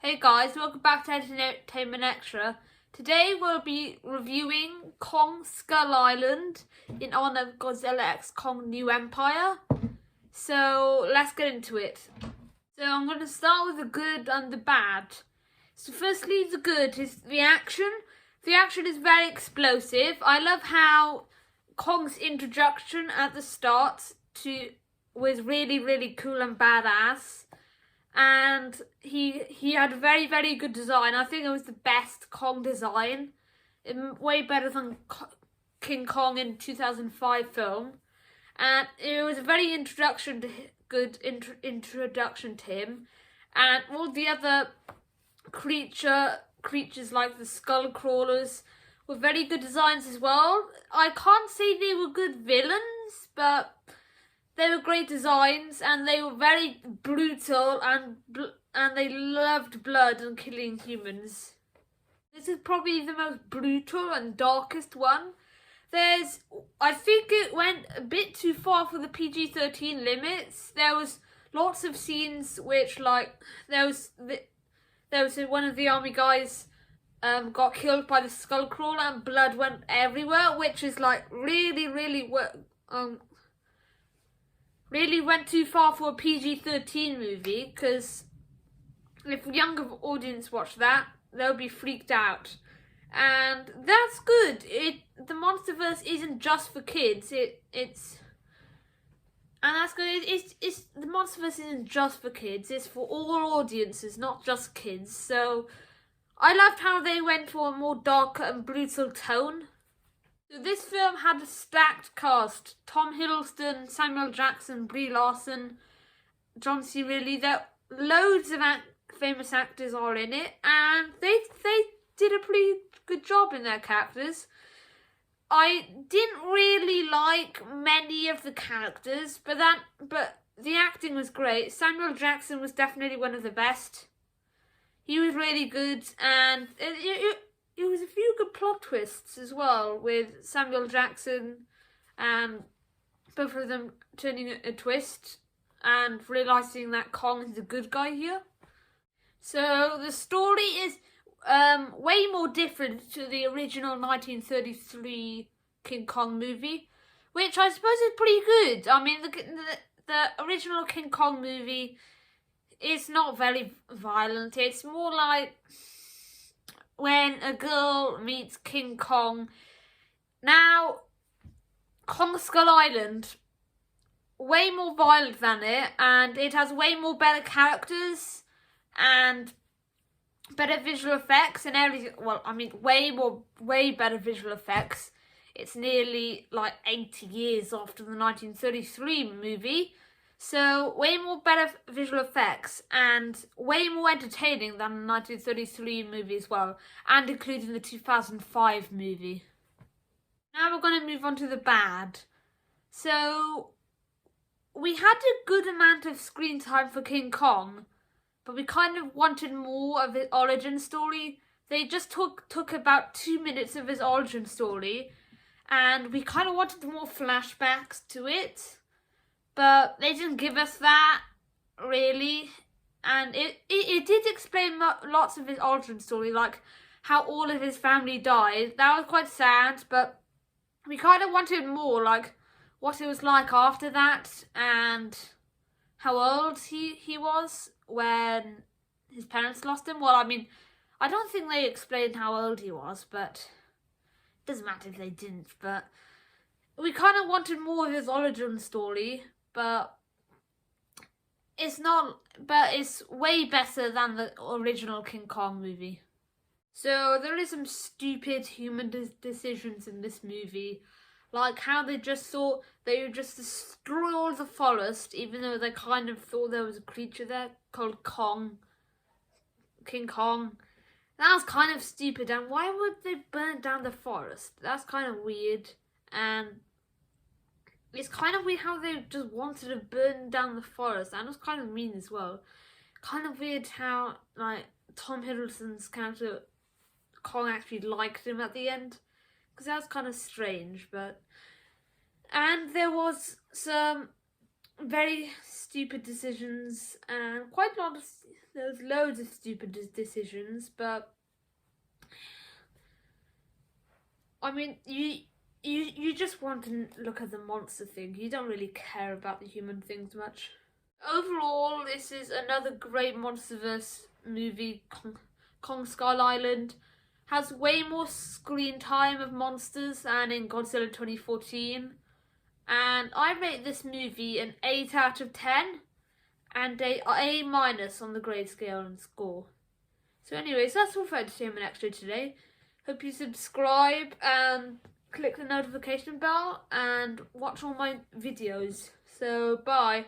Hey guys, welcome back to Entertainment Extra. Today we'll be reviewing Kong Skull Island in honor of Godzilla x Kong New Empire. So let's get into it. So I'm going to start with the good and the bad. So firstly, the good is the action. The action is very explosive. I love how Kong's introduction at the start was really cool and badass. And he had a very good design. I think it was the best Kong design, way better than King Kong in 2005 film, and it was a very good introduction to him, and all the other creatures like the skull crawlers were very good designs as well. I can't say they were good villains, but they were great designs, and they were very brutal, and they loved blood and killing humans. This is probably the most brutal and darkest one. I think it went a bit too far for the PG-13 limits. There was lots of scenes which, like, there was one of the army guys got killed by the skull crawler, and blood went everywhere, which is like really went too far for a PG-13 movie, because if a younger audience watch that, they'll be freaked out. And that's good. The MonsterVerse isn't just for kids. It's that's good. The MonsterVerse isn't just for kids. It's for all audiences, not just kids. So I loved how they went for a more darker and brutal tone. So this film had a stacked cast: Tom Hiddleston, Samuel Jackson, Brie Larson, John C. Reilly. There loads of famous actors are in it, and they did a pretty good job in their characters. I didn't really like many of the characters, but the acting was great. Samuel Jackson was definitely one of the best. He was really good, and it was a few good plot twists as well, with Samuel Jackson and both of them turning a twist and realising that Kong is a good guy here. So the story is way more different to the original 1933 King Kong movie, which I suppose is pretty good. I mean, the original King Kong movie is not very violent. It's more like when a girl meets King Kong. Now, Kong Skull Island, way more violent than it, and it has way more better characters and better visual effects and everything. Well, I mean, way better visual effects. It's nearly like 80 years after the 1933 movie. So, way more better visual effects and way more entertaining than the 1933 movie as well, and including the 2005 movie. Now we're going to move on to the bad. So, we had a good amount of screen time for King Kong, but we kind of wanted more of his origin story. They just took about 2 minutes of his origin story, and we kind of wanted more flashbacks to it. But they didn't give us that, really. And it did explain lots of his origin story, like how all of his family died. That was quite sad, but we kind of wanted more, like what it was like after that, and how old he was when his parents lost him. Well, I mean, I don't think they explained how old he was, but it doesn't matter if they didn't. But we kind of wanted more of his origin story. But it's way better than the original King Kong movie. So there is some stupid human decisions in this movie, like how they just thought they would just destroy all the forest, even though they kind of thought there was a creature there called King Kong. That was kind of stupid, and why would they burn down the forest? That's kind of weird, and it's kind of weird how they just wanted to burn down the forest, and it was kind of mean as well. Kind of weird how, like, Tom Hiddleston's character, Kong, actually liked him at the end, because that was kind of strange. And there was some very stupid decisions, and quite a lot of there's loads of stupid decisions, but I mean, you just want to look at the monster thing. You don't really care about the human things much. Overall, this is another great MonsterVerse movie. Kong Skull Island has way more screen time of monsters than in Godzilla 2014. And I rate this movie an 8 out of 10 and A minus on the grade scale and score. So anyways, that's all for Entertainment Extra today. Hope you subscribe and click the notification bell and watch all my videos. So bye.